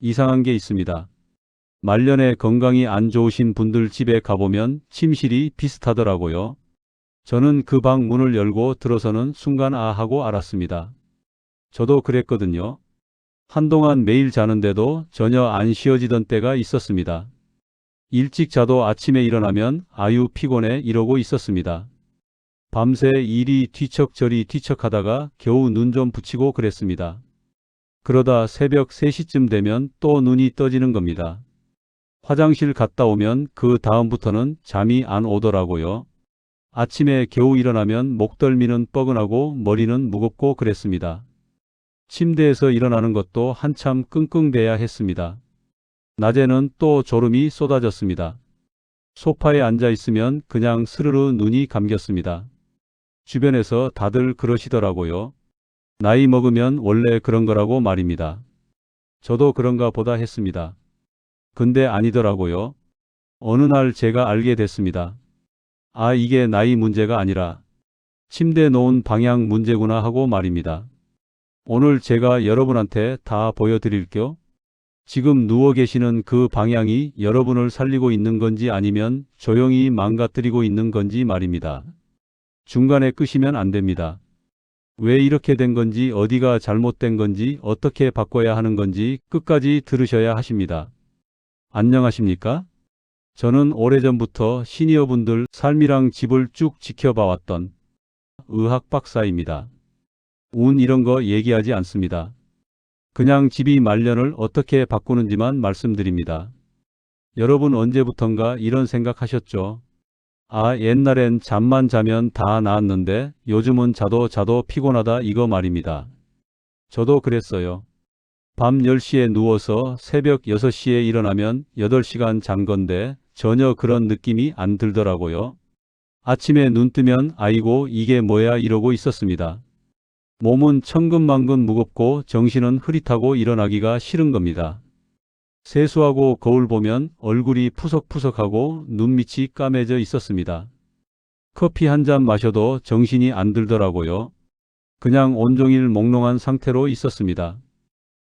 이상한 게 있습니다. 말년에 건강이 안 좋으신 분들 집에 가보면 침실이 비슷하더라고요. 저는 그 방 문을 열고 들어서는 순간 아 하고 알았습니다. 저도 그랬거든요. 한동안 매일 자는데도 전혀 안 쉬어지던 때가 있었습니다. 일찍 자도 아침에 일어나면 아유 피곤해 이러고 있었습니다. 밤새 이리 뒤척저리 뒤척하다가 겨우 눈 좀 붙이고 그랬습니다. 그러다 새벽 3시쯤 되면 또 눈이 떠지는 겁니다. 화장실 갔다 오면 그 다음부터는 잠이 안 오더라고요. 아침에 겨우 일어나면 목덜미는 뻐근하고 머리는 무겁고 그랬습니다. 침대에서 일어나는 것도 한참 끙끙대야 했습니다. 낮에는 또 졸음이 쏟아졌습니다. 소파에 앉아 있으면 그냥 스르르 눈이 감겼습니다. 주변에서 다들 그러시더라고요. 나이 먹으면 원래 그런 거라고 말입니다. 저도 그런가 보다 했습니다. 근데 아니더라고요. 어느 날 제가 알게 됐습니다. 아, 이게 나이 문제가 아니라 침대 놓은 방향 문제구나 하고 말입니다. 오늘 제가 여러분한테 다 보여드릴게요. 지금 누워 계시는 그 방향이 여러분을 살리고 있는 건지 아니면 조용히 망가뜨리고 있는 건지 말입니다. 중간에 끄시면 안 됩니다. 왜 이렇게 된 건지, 어디가 잘못된 건지, 어떻게 바꿔야 하는 건지 끝까지 들으셔야 하십니다. 안녕하십니까? 저는 오래전부터 시니어분들 삶이랑 집을 쭉 지켜봐왔던 의학 박사입니다. 운 이런 거 얘기하지 않습니다. 그냥 집이 말년을 어떻게 바꾸는지만 말씀드립니다. 여러분 언제부턴가 이런 생각하셨죠? 아, 옛날엔 잠만 자면 다 나았는데 요즘은 자도 피곤하다 이거 말입니다. 저도 그랬어요. 밤 10시에 누워서 새벽 6시에 일어나면 8시간 잔 건데 전혀 그런 느낌이 안 들더라고요. 아침에 눈 뜨면 아이고 이게 뭐야 이러고 있었습니다. 몸은 천근만근 무겁고 정신은 흐릿하고 일어나기가 싫은 겁니다. 세수하고 거울 보면 얼굴이 푸석푸석하고 눈밑이 까매져 있었습니다. 커피 한 잔 마셔도 정신이 안 들더라고요. 그냥 온종일 몽롱한 상태로 있었습니다.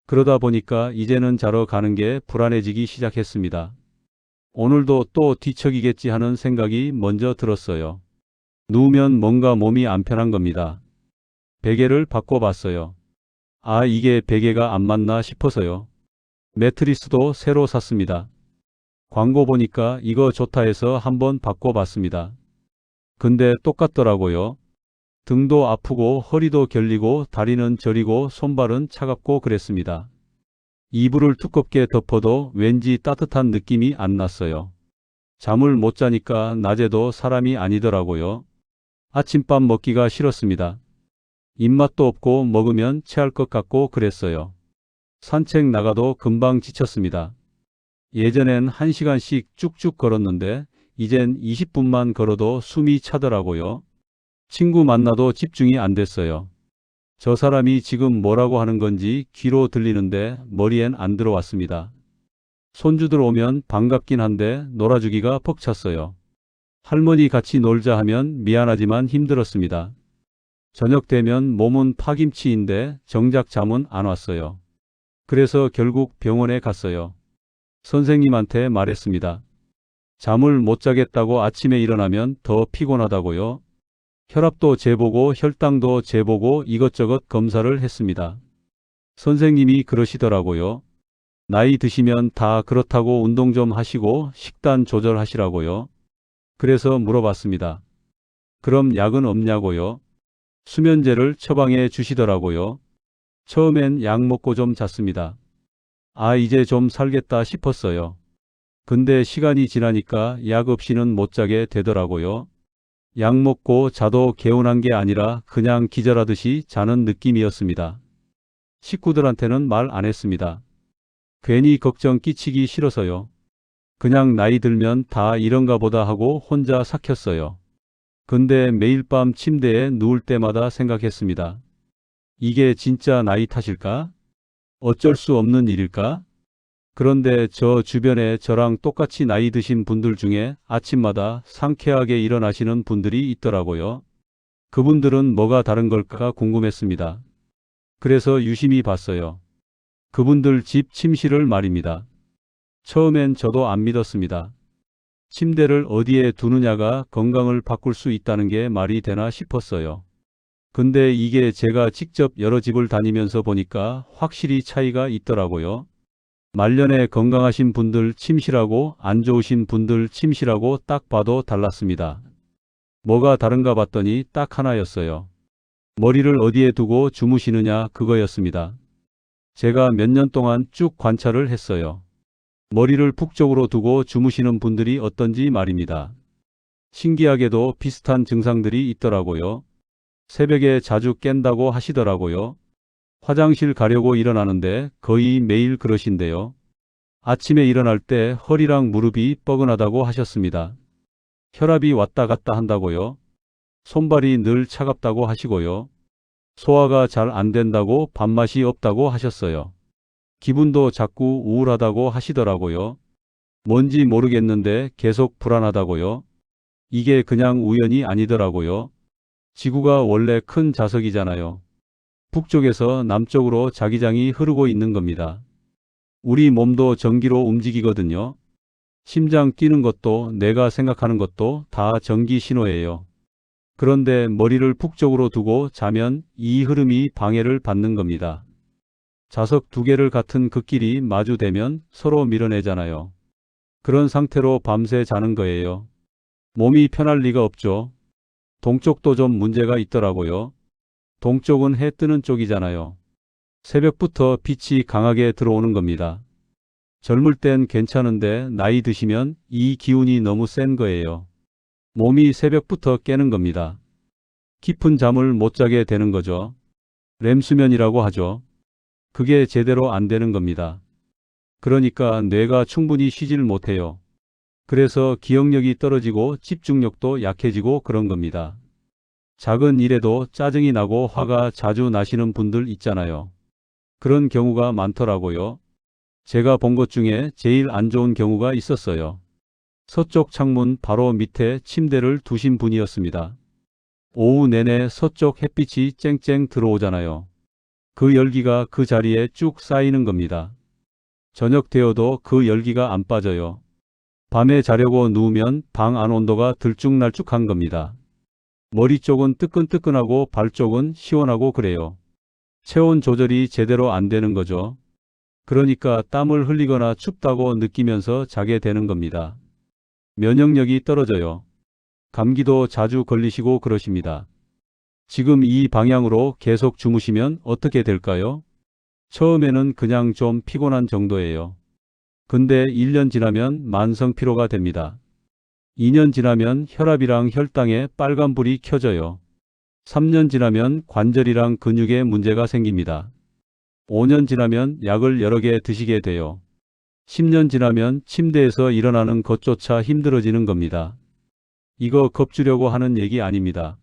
그러다 보니까 이제는 자러 가는 게 불안해지기 시작했습니다. 오늘도 또 뒤척이겠지 하는 생각이 먼저 들었어요. 누우면 뭔가 몸이 안 편한 겁니다. 베개를 바꿔봤어요. 아, 이게 베개가 안 맞나 싶어서요. 매트리스도 새로 샀습니다. 광고 보니까 이거 좋다 해서 한번 바꿔봤습니다. 근데 똑같더라고요. 등도 아프고 허리도 결리고 다리는 저리고 손발은 차갑고 그랬습니다. 이불을 두껍게 덮어도 왠지 따뜻한 느낌이 안 났어요. 잠을 못 자니까 낮에도 사람이 아니더라고요. 아침밥 먹기가 싫었습니다. 입맛도 없고 먹으면 체할 것 같고 그랬어요. 산책 나가도 금방 지쳤습니다. 예전엔 1시간씩 쭉쭉 걸었는데 이젠 20분만 걸어도 숨이 차더라고요. 친구 만나도 집중이 안 됐어요. 저 사람이 지금 뭐라고 하는 건지 귀로 들리는데 머리엔 안 들어왔습니다. 손주들 오면 반갑긴 한데 놀아주기가 벅찼어요. 할머니 같이 놀자 하면 미안하지만 힘들었습니다. 저녁 되면 몸은 파김치인데 정작 잠은 안 왔어요. 그래서 결국 병원에 갔어요. 선생님한테 말했습니다. 잠을 못 자겠다고 아침에 일어나면 더 피곤하다고요. 혈압도 재보고 혈당도 재보고 이것저것 검사를 했습니다. 선생님이 그러시더라고요. 나이 드시면 다 그렇다고 운동 좀 하시고 식단 조절하시라고요. 그래서 물어봤습니다. 그럼 약은 없냐고요? 수면제를 처방해 주시더라고요. 처음엔 약 먹고 좀 잤습니다. 아, 이제 좀 살겠다 싶었어요. 근데 시간이 지나니까 약 없이는 못 자게 되더라고요. 약 먹고 자도 개운한 게 아니라 그냥 기절하듯이 자는 느낌이었습니다. 식구들한테는 말 안 했습니다. 괜히 걱정 끼치기 싫어서요. 그냥 나이 들면 다 이런가 보다 하고 혼자 삭혔어요. 근데 매일 밤 침대에 누울 때마다 생각했습니다. 이게 진짜 나이 탓일까? 어쩔 수 없는 일일까? 그런데 저 주변에 저랑 똑같이 나이 드신 분들 중에 아침마다 상쾌하게 일어나시는 분들이 있더라고요. 그분들은 뭐가 다른 걸까 궁금했습니다. 그래서 유심히 봤어요. 그분들 집 침실을 말입니다. 처음엔 저도 안 믿었습니다. 침대를 어디에 두느냐가 건강을 바꿀 수 있다는 게 말이 되나 싶었어요. 근데 이게 제가 직접 여러 집을 다니면서 보니까 확실히 차이가 있더라고요. 말년에 건강하신 분들 침실하고 안 좋으신 분들 침실하고 딱 봐도 달랐습니다. 뭐가 다른가 봤더니 딱 하나였어요. 머리를 어디에 두고 주무시느냐 그거였습니다. 제가 몇 년 동안 쭉 관찰을 했어요. 머리를 북쪽으로 두고 주무시는 분들이 어떤지 말입니다. 신기하게도 비슷한 증상들이 있더라고요. 새벽에 자주 깬다고 하시더라고요. 화장실 가려고 일어나는데 거의 매일 그러신데요. 아침에 일어날 때 허리랑 무릎이 뻐근하다고 하셨습니다. 혈압이 왔다 갔다 한다고요. 손발이 늘 차갑다고 하시고요. 소화가 잘 안 된다고 밥맛이 없다고 하셨어요. 기분도 자꾸 우울하다고 하시더라고요. 뭔지 모르겠는데 계속 불안하다고요. 이게 그냥 우연이 아니더라고요. 지구가 원래 큰 자석이잖아요. 북쪽에서 남쪽으로 자기장이 흐르고 있는 겁니다. 우리 몸도 전기로 움직이거든요. 심장 뛰는 것도 내가 생각하는 것도 다 전기 신호예요. 그런데 머리를 북쪽으로 두고 자면 이 흐름이 방해를 받는 겁니다. 자석 두 개를 같은 극끼리 마주대면 서로 밀어내잖아요. 그런 상태로 밤새 자는 거예요. 몸이 편할 리가 없죠. 동쪽도 좀 문제가 있더라고요. 동쪽은 해 뜨는 쪽이잖아요. 새벽부터 빛이 강하게 들어오는 겁니다. 젊을 땐 괜찮은데 나이 드시면 이 기운이 너무 센 거예요. 몸이 새벽부터 깨는 겁니다. 깊은 잠을 못 자게 되는 거죠. 렘수면이라고 하죠. 그게 제대로 안 되는 겁니다. 그러니까 뇌가 충분히 쉬질 못해요. 그래서 기억력이 떨어지고 집중력도 약해지고 그런 겁니다. 작은 일에도 짜증이 나고 화가 자주 나시는 분들 있잖아요. 그런 경우가 많더라고요. 제가 본 것 중에 제일 안 좋은 경우가 있었어요. 서쪽 창문 바로 밑에 침대를 두신 분이었습니다. 오후 내내 서쪽 햇빛이 쨍쨍 들어오잖아요. 그 열기가 그 자리에 쭉 쌓이는 겁니다. 저녁 되어도 그 열기가 안 빠져요. 밤에 자려고 누우면 방 안 온도가 들쭉날쭉한 겁니다. 머리 쪽은 뜨끈뜨끈하고 발 쪽은 시원하고 그래요. 체온 조절이 제대로 안 되는 거죠. 그러니까 땀을 흘리거나 춥다고 느끼면서 자게 되는 겁니다. 면역력이 떨어져요. 감기도 자주 걸리시고 그러십니다. 지금 이 방향으로 계속 주무시면 어떻게 될까요? 처음에는 그냥 좀 피곤한 정도예요. 근데 1년 지나면 만성 피로가 됩니다. 2년 지나면 혈압이랑 혈당에 빨간불이 켜져요. 3년 지나면 관절이랑 근육에 문제가 생깁니다. 5년 지나면 약을 여러 개 드시게 돼요. 10년 지나면 침대에서 일어나는 것조차 힘들어지는 겁니다. 이거 겁주려고 하는 얘기 아닙니다.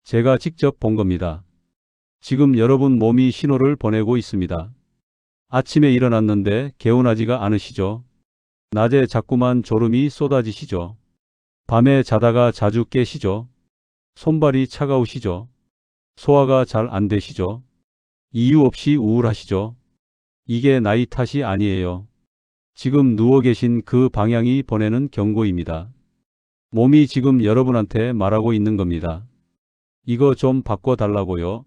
제가 직접 본 겁니다. 지금 여러분 몸이 신호를 보내고 있습니다. 아침에 일어났는데 개운하지가 않으시죠? 낮에 자꾸만 졸음이 쏟아지시죠? 밤에 자다가 자주 깨시죠? 손발이 차가우시죠? 소화가 잘 안 되시죠? 이유 없이 우울하시죠? 이게 나이 탓이 아니에요. 지금 누워 계신 그 방향이 보내는 경고입니다. 몸이 지금 여러분한테 말하고 있는 겁니다. 이거 좀 바꿔달라고요.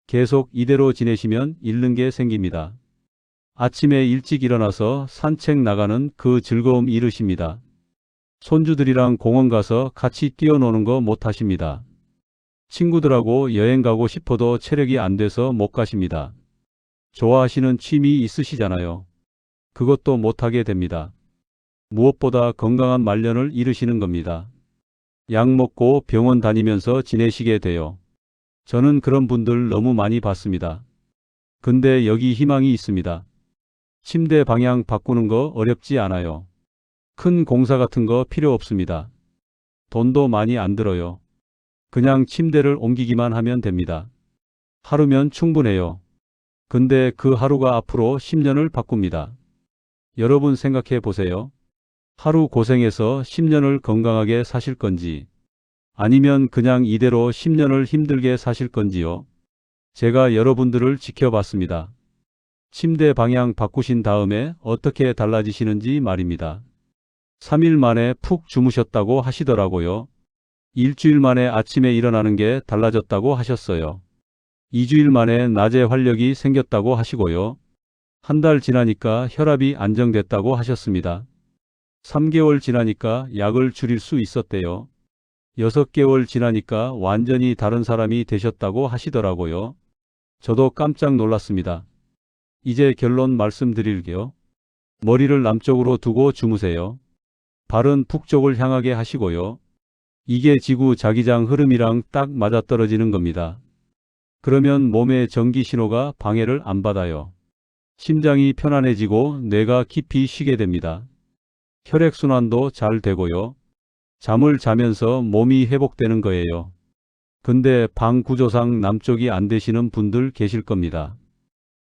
계속 이대로 지내시면 잃는 게 생깁니다. 아침에 일찍 일어나서 산책 나가는 그 즐거움 잃으십니다. 손주들이랑 공원 가서 같이 뛰어노는 거 못 하십니다. 친구들하고 여행 가고 싶어도 체력이 안 돼서 못 가십니다. 좋아하시는 취미 있으시잖아요. 그것도 못하게 됩니다. 무엇보다 건강한 말년을 잃으시는 겁니다. 약 먹고 병원 다니면서 지내시게 돼요. 저는 그런 분들 너무 많이 봤습니다. 근데 여기 희망이 있습니다. 침대 방향 바꾸는 거 어렵지 않아요. 큰 공사 같은 거 필요 없습니다. 돈도 많이 안 들어요. 그냥 침대를 옮기기만 하면 됩니다. 하루면 충분해요. 근데 그 하루가 앞으로 10년을 바꿉니다. 여러분 생각해 보세요. 하루 고생해서 10년을 건강하게 사실 건지 아니면 그냥 이대로 10년을 힘들게 사실 건지요. 제가 여러분들을 지켜봤습니다. 침대 방향 바꾸신 다음에 어떻게 달라지시는지 말입니다. 3일 만에 푹 주무셨다고 하시더라고요. 일주일 만에 아침에 일어나는 게 달라졌다고 하셨어요. 2주일 만에 낮에 활력이 생겼다고 하시고요. 한 달 지나니까 혈압이 안정됐다고 하셨습니다. 3개월 지나니까 약을 줄일 수 있었대요. 6개월 지나니까 완전히 다른 사람이 되셨다고 하시더라고요. 저도 깜짝 놀랐습니다. 이제 결론 말씀드릴게요. 머리를 남쪽으로 두고 주무세요. 발은 북쪽을 향하게 하시고요. 이게 지구 자기장 흐름이랑 딱 맞아떨어지는 겁니다. 그러면 몸의 전기 신호가 방해를 안 받아요. 심장이 편안해지고 뇌가 깊이 쉬게 됩니다. 혈액순환도 잘 되고요. 잠을 자면서 몸이 회복되는 거예요. 근데 방 구조상 남쪽이 안 되시는 분들 계실 겁니다.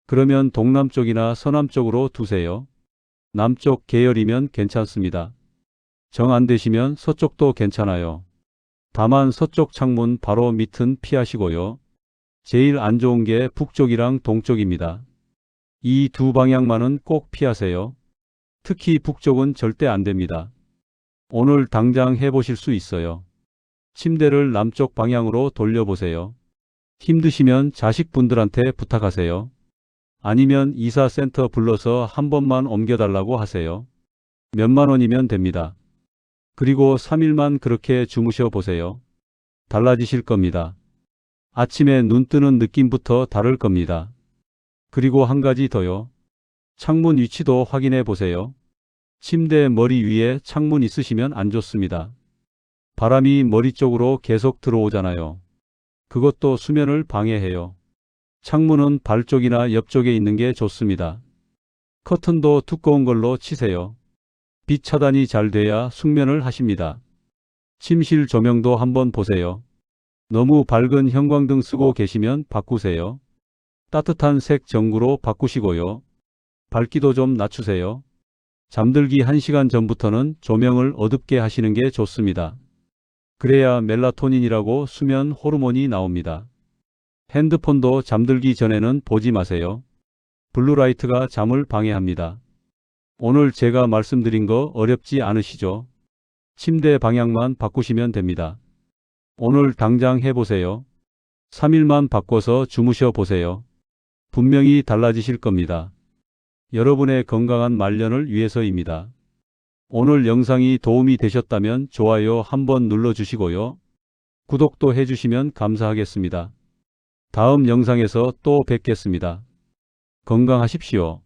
그러면 동남쪽이나 서남쪽으로 두세요. 남쪽 계열이면 괜찮습니다. 정 안 되시면 서쪽도 괜찮아요. 다만 서쪽 창문 바로 밑은 피하시고요. 제일 안 좋은 게 북쪽이랑 동쪽입니다. 이 두 방향만은 꼭 피하세요. 특히 북쪽은 절대 안 됩니다. 오늘 당장 해보실 수 있어요. 침대를 남쪽 방향으로 돌려보세요. 힘드시면 자식분들한테 부탁하세요. 아니면 이사센터 불러서 한 번만 옮겨달라고 하세요. 몇만 원이면 됩니다. 그리고 3일만 그렇게 주무셔 보세요. 달라지실 겁니다. 아침에 눈 뜨는 느낌부터 다를 겁니다. 그리고 한 가지 더요. 창문 위치도 확인해 보세요. 침대 머리 위에 창문 있으시면 안 좋습니다. 바람이 머리 쪽으로 계속 들어오잖아요. 그것도 수면을 방해해요. 창문은 발 쪽이나 옆쪽에 있는 게 좋습니다. 커튼도 두꺼운 걸로 치세요. 빛 차단이 잘 돼야 숙면을 하십니다. 침실 조명도 한번 보세요. 너무 밝은 형광등 쓰고 계시면 바꾸세요. 따뜻한 색 전구로 바꾸시고요. 밝기도 좀 낮추세요. 잠들기 1시간 전부터는 조명을 어둡게 하시는 게 좋습니다. 그래야 멜라토닌이라고 수면 호르몬이 나옵니다. 핸드폰도 잠들기 전에는 보지 마세요. 블루라이트가 잠을 방해합니다. 오늘 제가 말씀드린 거 어렵지 않으시죠? 침대 방향만 바꾸시면 됩니다. 오늘 당장 해보세요. 3일만 바꿔서 주무셔 보세요. 분명히 달라지실 겁니다. 여러분의 건강한 말년을 위해서입니다. 오늘 영상이 도움이 되셨다면 좋아요 한번 눌러주시고요. 구독도 해주시면 감사하겠습니다. 다음 영상에서 또 뵙겠습니다. 건강하십시오.